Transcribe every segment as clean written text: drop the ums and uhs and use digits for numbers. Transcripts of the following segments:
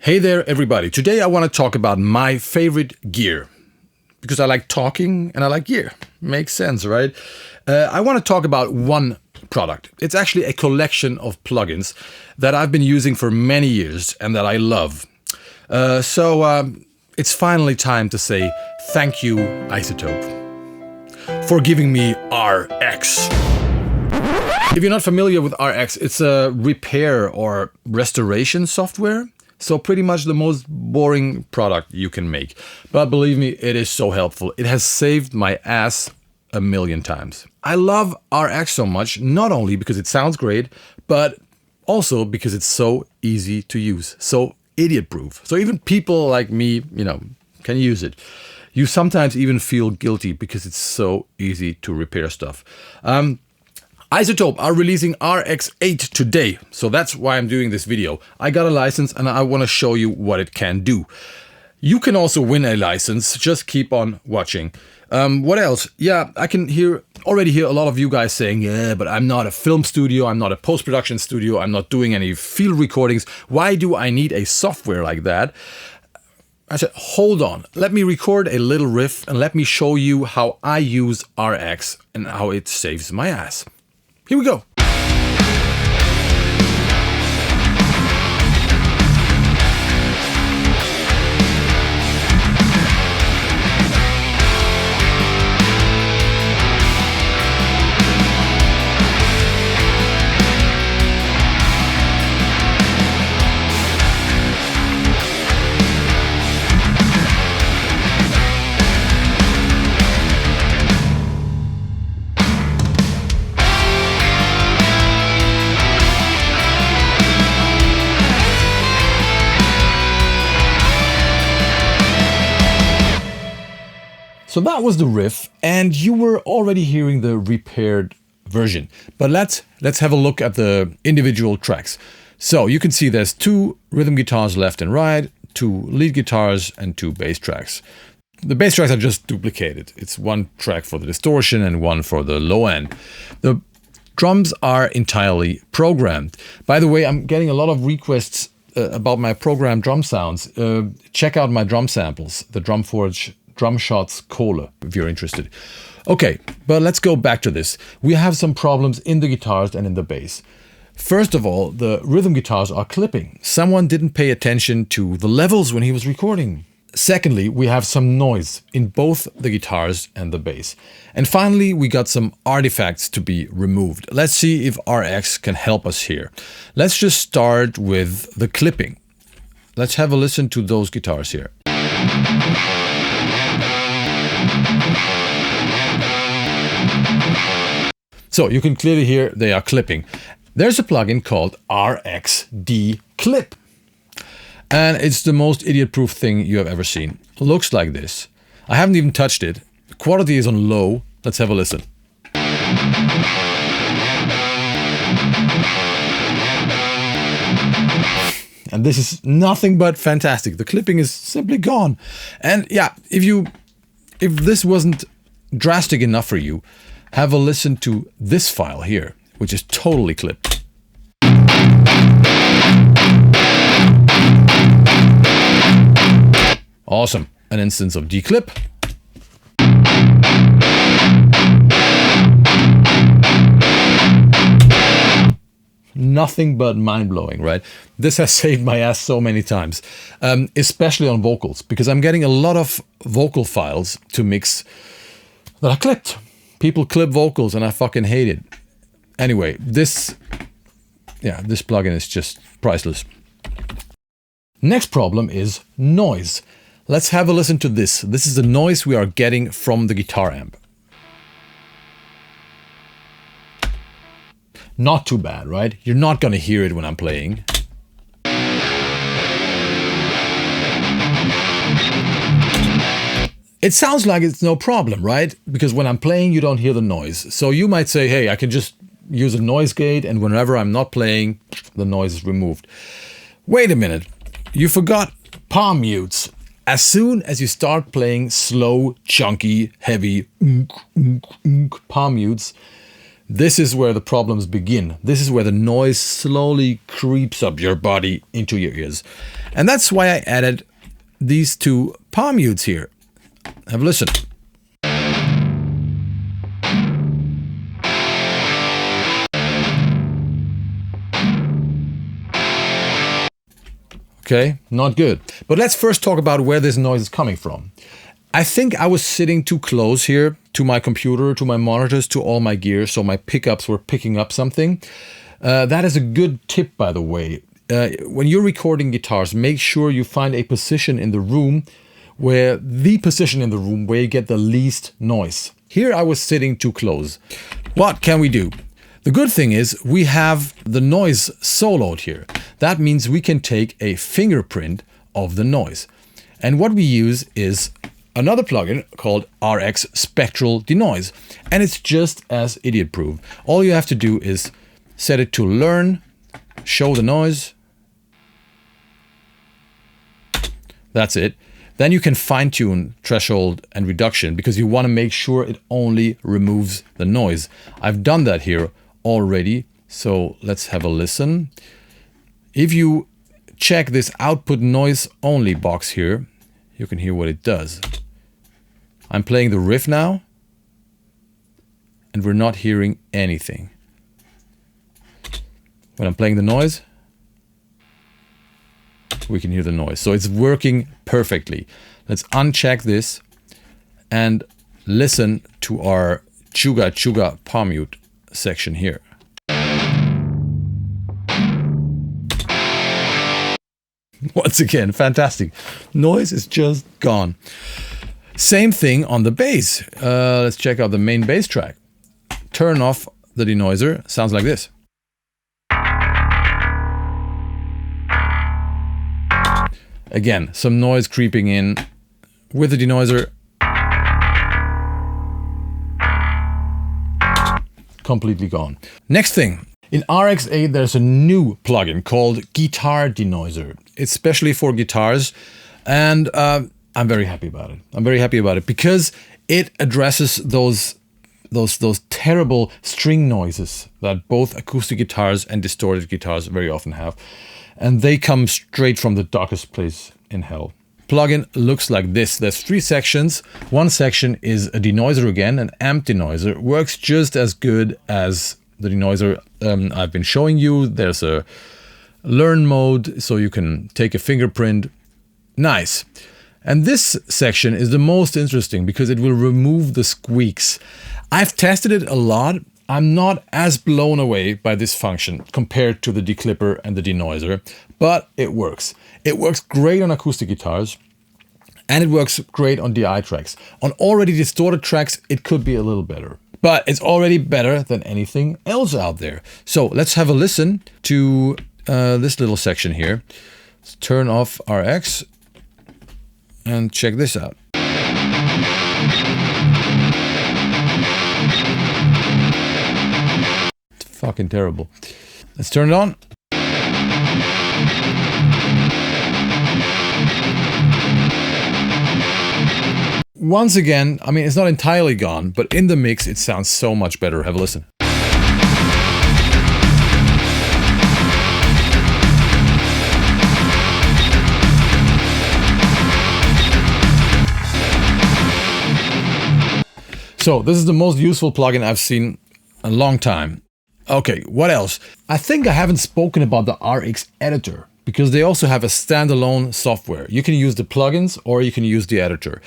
Hey there, everybody. Today I want to talk about my favorite gear. Because I like talking and I like gear. Makes sense, right? I want to talk about one product. It's actually a collection of plugins that I've been using for many years and that I love. It's finally time to say thank you, IZOTOPE, for giving me RX. If you're not familiar with RX, it's a repair or restoration software. So pretty much the most boring product you can make. But believe me, it is so helpful. It has saved my ass a million times. I love RX so much, not only because it sounds great, but also because it's so easy to use. So idiot-proof. So even people like me, can use it. You sometimes even feel guilty because it's so easy to repair stuff. IZOTOPE are releasing RX8 today, so that's why I'm doing this video. I got a license and I want to show you what it can do. You can also win a license, just keep on watching. What else? Yeah, I can already hear a lot of you guys saying, yeah, but I'm not a film studio, I'm not a post-production studio, I'm not doing any field recordings. Why do I need a software like that? I said, hold on, let me record a little riff and let me show you how I use RX and how it saves my ass. Here we go. So that was the riff, and you were already hearing the repaired version. But let's have a look at the individual tracks. So you can see there's 2 rhythm guitars left and right, 2 lead guitars, and 2 bass tracks. The bass tracks are just duplicated. It's 1 track for the distortion and 1 for the low end. The drums are entirely programmed. By the way, I'm getting a lot of requests about my programmed drum sounds. Check out my drum samples, the Drumforge Drum Shots Kohle, if you're interested. Okay, but let's go back to this. We have some problems in the guitars and in the bass. First of all, the rhythm guitars are clipping. Someone didn't pay attention to the levels when he was recording. Secondly, we have some noise in both the guitars and the bass. And finally, we got some artifacts to be removed. Let's see if RX can help us here. Let's just start with the clipping. Let's have a listen to those guitars here. So you can clearly hear they are clipping. There's a plugin called RXD Clip. And it's the most idiot-proof thing you have ever seen. Looks like this. I haven't even touched it. The quality is on low. Let's have a listen. And this is nothing but fantastic. The clipping is simply gone. And yeah, if this wasn't drastic enough for you, have a listen to this file here, which is totally clipped. Awesome. An instance of declip. Nothing but mind-blowing, right? This has saved my ass so many times, especially on vocals, because I'm getting a lot of vocal files to mix that are clipped. People clip vocals and I fucking hate it. Anyway, this plugin is just priceless. Next problem is noise. Let's have a listen to this. This is the noise we are getting from the guitar amp. Not too bad, right? You're not gonna hear it when I'm playing. It sounds like it's no problem, right? Because when I'm playing, you don't hear the noise. So you might say, hey, I can just use a noise gate and whenever I'm not playing, the noise is removed. Wait a minute, you forgot palm mutes. As soon as you start playing slow, chunky, heavy palm mutes, This is where the problems begin. This is where the noise slowly creeps up your body into your ears. And that's why I added these two palm mutes here. Have a listen. Okay, not good. But let's first talk about where this noise is coming from. I think I was sitting too close here to my computer, to my monitors, to all my gear, so my pickups were picking up something. That is a good tip, by the way. When you're recording guitars, make sure you find a position in the room where you get the least noise. Here I was sitting too close. What can we do? The good thing is we have the noise soloed here. That means we can take a fingerprint of the noise. And what we use is another plugin called RX Spectral Denoise. And it's just as idiot-proof. All you have to do is set it to learn, show the noise. That's it. Then you can fine-tune threshold and reduction because you want to make sure it only removes the noise. I've done that here already, so let's have a listen. If you check this output noise only box here, you can hear what it does. I'm playing the riff now, and we're not hearing anything. When I'm playing the noise, we can hear the noise. So it's working perfectly. Let's uncheck this and listen to our Chuga Chuga palm mute section here. Once again, fantastic. Noise is just gone. Same thing on the bass. Let's check out the main bass track. Turn off the denoiser. Sounds like this. Again, some noise creeping in with the denoiser. Completely gone. Next thing. In RX8, there's a new plugin called Guitar Denoiser. It's specially for guitars, and I'm very happy about it. I'm very happy about it because it addresses those terrible string noises that both acoustic guitars and distorted guitars very often have, and they come straight from the darkest place in hell. Plugin looks like this. There's 3 sections. One section is a denoiser again, an amp denoiser. Works just as good as the denoiser I've been showing you. There's a learn mode, so you can take a fingerprint. Nice. And this section is the most interesting because it will remove the squeaks. I've tested it a lot. I'm not as blown away by this function compared to the declipper and the denoiser, but it works. It works great on acoustic guitars, and it works great on DI tracks. On already distorted tracks, it could be a little better. But it's already better than anything else out there. So let's have a listen to this little section here. Let's turn off RX and check this out. It's fucking terrible. Let's turn it on. Once again, I mean, it's not entirely gone, but in the mix, it sounds so much better. Have a listen. So this is the most useful plugin I've seen in a long time. Okay, what else? I think I haven't spoken about the RX editor because they also have a standalone software. You can use the plugins or you can use the editor.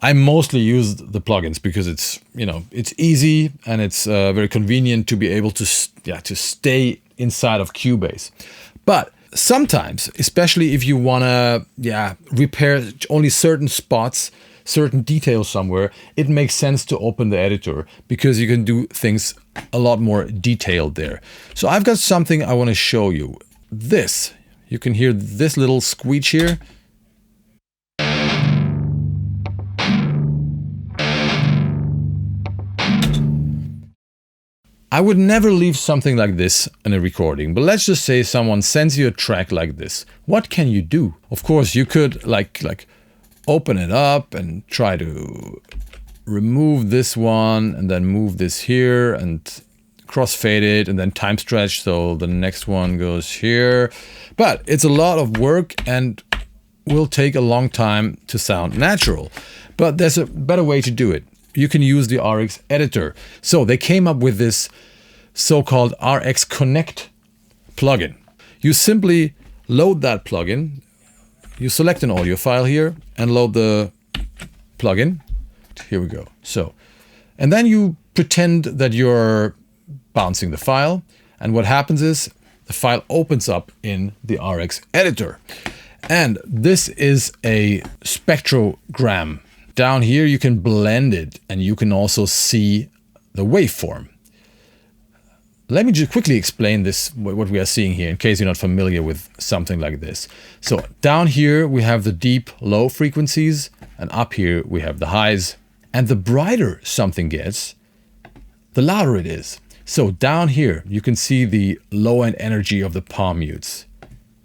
I mostly use the plugins because it's, you know, it's easy and it's very convenient to be able to stay inside of Cubase. But sometimes, especially if you want to repair only certain spots, certain details somewhere, it makes sense to open the editor because you can do things a lot more detailed there. So I've got something I want to show you. This, you can hear this little squeak here. I would never leave something like this in a recording, but let's just say someone sends you a track like this. What can you do? Of course, you could like open it up and try to remove this one and then move this here and crossfaded and then time stretched, so the next one goes here. But it's a lot of work and will take a long time to sound natural. But there's a better way to do it. You can use the RX editor. So they came up with this so-called RX Connect plugin. You simply load that plugin. You select an audio file here and load the plugin. Here we go. So, and then you pretend that you're bouncing the file. And what happens is the file opens up in the RX editor. And this is a spectrogram. Down here you can blend it and you can also see the waveform. Let me just quickly explain this, what we are seeing here, in case you're not familiar with something like this. So down here we have the deep low frequencies, and up here we have the highs. And the brighter something gets, the louder it is. So down here you can see the low end energy of the palm mutes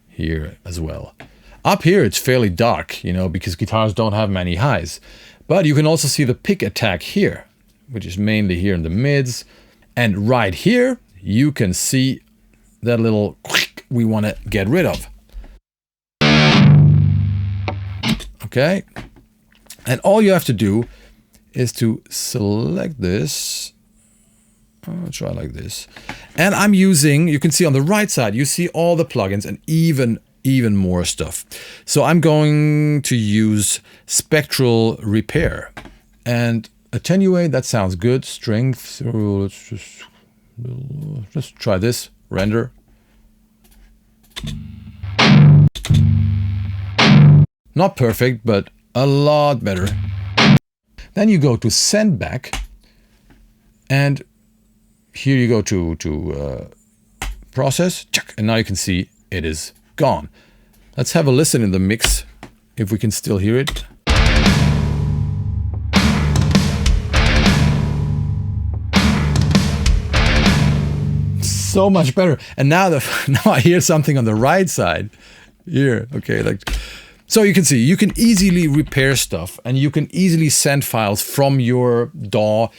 here as well. Up here it's fairly dark, you know, because guitars don't have many highs. But you can also see the pick attack here, which is mainly here in the mids. And right here you can see that little we want to get rid of. Okay. And all you have to do is to select this. I'll try like this. And I'm using, you can see on the right side, you see all the plugins and even more stuff. So I'm going to use spectral repair and attenuate. That sounds good. Strength. So let's just try this. Render. Not perfect, but a lot better. Then you go to send back, and here you go to process, and now you can see it is gone. Let's have a listen in the mix, if we can still hear it. So much better. And now now I hear something on the right side here. Okay, like, so you can see you can easily repair stuff, and you can easily send files from your DAW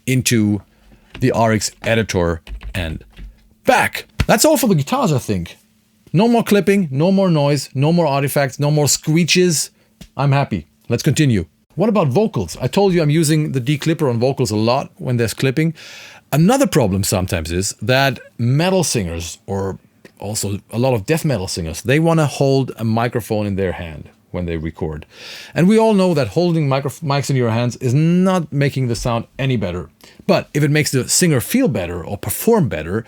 into the RX editor and back. That's all for the guitars, I think. No more clipping, no more noise, no more artifacts, no more screeches. I'm happy. Let's continue. What about vocals? I told you I'm using the declipper on vocals a lot when there's clipping. Another problem sometimes is that metal singers, or also a lot of death metal singers, they want to hold a microphone in their hand when they record. And we all know that holding mics in your hands is not making the sound any better. But if it makes the singer feel better or perform better,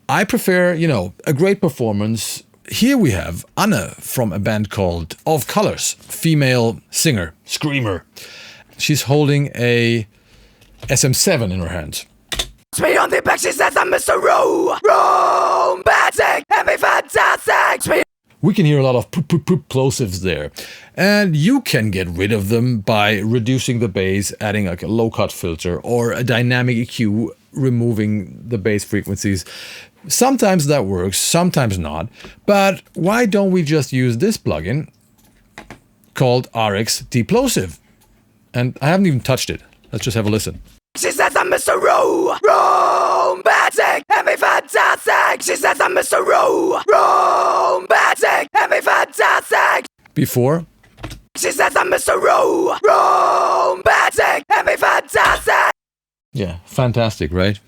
I prefer, you know, a great performance. Here we have Anna from a band called Of Colors, female singer, screamer. She's holding a SM7 in her hands. Speed on the back, she says I'm Mr. Romantic and be fantastic. Speed. We can hear a lot of plosives there. And you can get rid of them by reducing the bass, adding like a low cut filter or a dynamic EQ, removing the bass frequencies. Sometimes that works, sometimes not. But why don't we just use this plugin called RX Deplosive? And I haven't even touched it. Let's just have a listen. She says I'm Mr. Romantic and be fantastic. She says I'm Mr. Romantic and be fantastic. Before. She says I'm Mr. Romantic and be fantastic. Yeah, fantastic, right?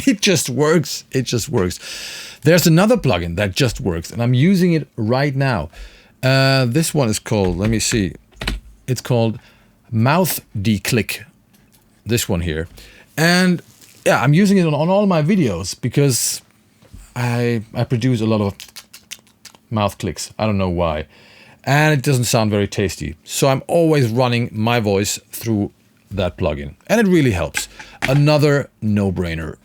It just works. It just works. There's another plugin that just works, and I'm using it right now. This one is called, let me see. It's called Mouth Declick. This one here. And yeah, I'm using it on all my videos because I produce a lot of mouth clicks. I don't know why. And it doesn't sound very tasty. So I'm always running my voice through that plugin. And it really helps. Another no-brainer.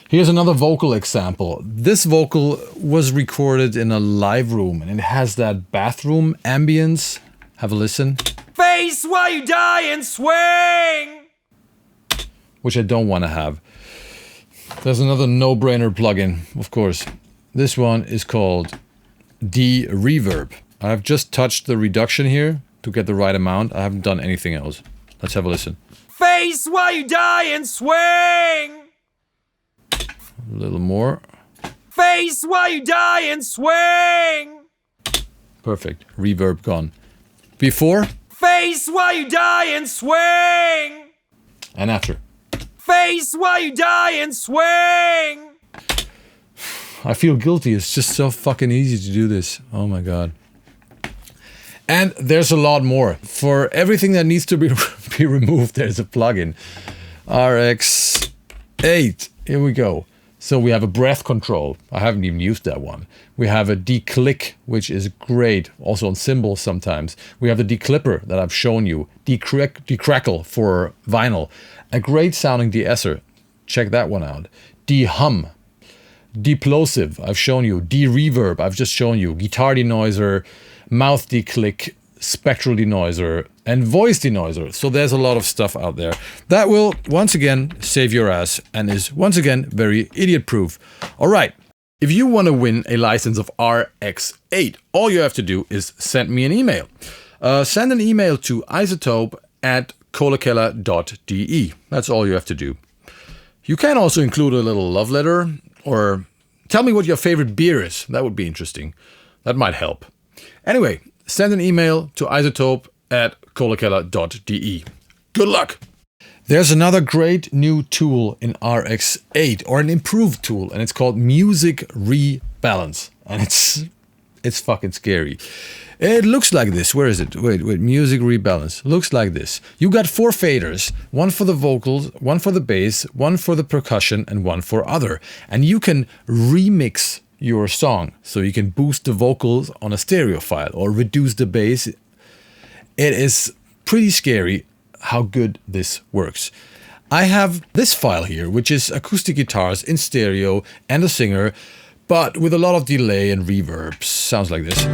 Here's another vocal example. This vocal was recorded in a live room, and it has that bathroom ambience. Have a listen. Face while you die and swing. Which I don't want to have. There's another no-brainer plugin, of course. This one is called D-Reverb. I've just touched the reduction here to get the right amount. I haven't done anything else. Let's have a listen. Face while you die and swing. A little more. Face while you die and swing. Perfect. Reverb gone. Before. Face while you die and swing. And after. Face while you die and swing. I feel guilty. It's just so fucking easy to do this. Oh my god. And there's a lot more. For everything that needs to be removed, there's a plugin. RX8. Here we go. So we have a breath control. I haven't even used that one. We have a declick, which is great. Also on cymbals sometimes. We have the declipper that I've shown you. Decrackle for vinyl. A great sounding de-esser. Check that one out. De-hum. Deplosive, I've shown you. De-reverb, I've just shown you. Guitar denoiser, mouth declick, spectral denoiser, and voice denoiser. So there's a lot of stuff out there that will, once again, save your ass and is, once again, very idiot-proof. All right, if you want to win a license of RX8, all you have to do is send me an email. Send an email to izotope@kohlekeller.de. That's all you have to do. You can also include a little love letter, or tell me what your favorite beer is. That would be interesting. That might help. Anyway, send an email to izotope@kohlekeller.de. Good luck! There's another great new tool in RX8, or an improved tool, and it's called Music Rebalance. And it's fucking scary. It looks like this. Where is it? Wait, Music Rebalance. Looks like this. You got 4 faders, one for the vocals, one for the bass, one for the percussion, and one for other. And you can remix your song. So you can boost the vocals on a stereo file or reduce the bass. It is pretty scary how good this works. I have this file here, which is acoustic guitars in stereo and a singer, but with a lot of delay and reverb. Sounds like this.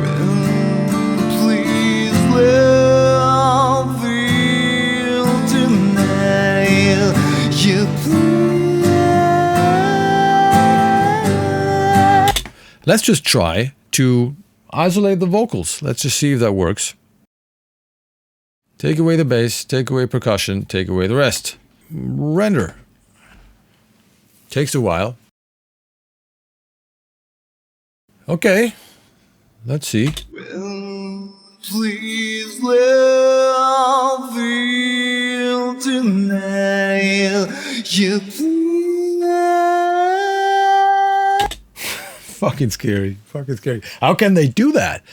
Let's just try to isolate the vocals. Let's just see if that works. Take away the bass, take away percussion, take away the rest. Render. Takes a while. Okay, let's see. Well, please let feel tonight. You Fucking scary. Fucking scary. How can they do that?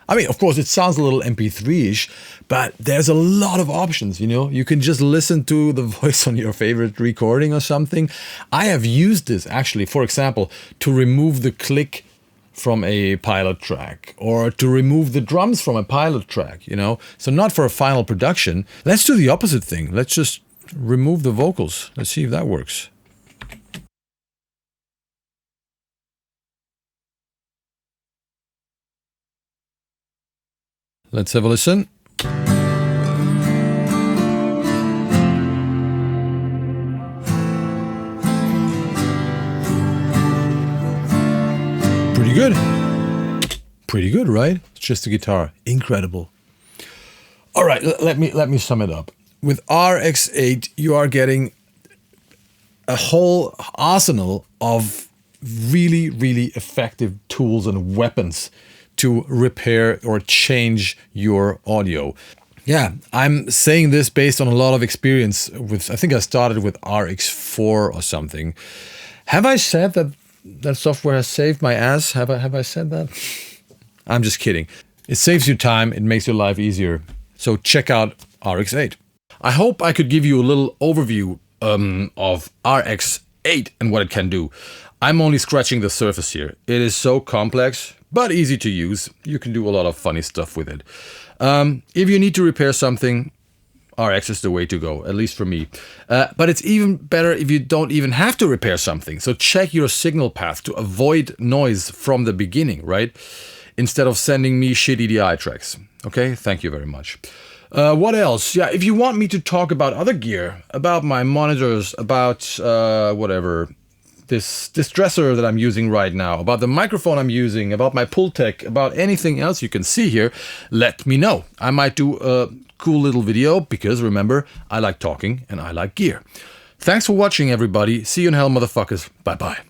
I mean, of course, it sounds a little MP3-ish, but there's a lot of options, you know? You can just listen to the voice on your favorite recording or something. I have used this, actually, for example, to remove the click from a pilot track, or to remove the drums from a pilot track, you know? So not for a final production. Let's do the opposite thing. Let's just remove the vocals. Let's see if that works. Let's have a listen. Pretty good. Pretty good, right? It's just a guitar. Incredible. All right, let me sum it up. With RX8, you are getting a whole arsenal of really, really effective tools and weapons to repair or change your audio. Yeah, I'm saying this based on a lot of experience with, I think I started with RX4 or something. Have I said that that software has saved my ass? Have I said that? I'm just kidding. It saves you time, it makes your life easier. So check out RX8. I hope I could give you a little overview of RX8 and what it can do. I'm only scratching the surface here. It is so complex, but easy to use. You can do a lot of funny stuff with it. If you need to repair something, RX is the way to go, at least for me. But it's even better if you don't even have to repair something. So check your signal path to avoid noise from the beginning, right? Instead of sending me shitty DI tracks. Okay, thank you very much. What else? Yeah, if you want me to talk about other gear, about my monitors, about whatever, this dresser that I'm using right now, about the microphone I'm using, about my pull tech, about anything else you can see here, let me know. I might do a cool little video because remember, I like talking and I like gear. Thanks for watching, everybody. See you in hell, motherfuckers. Bye-bye.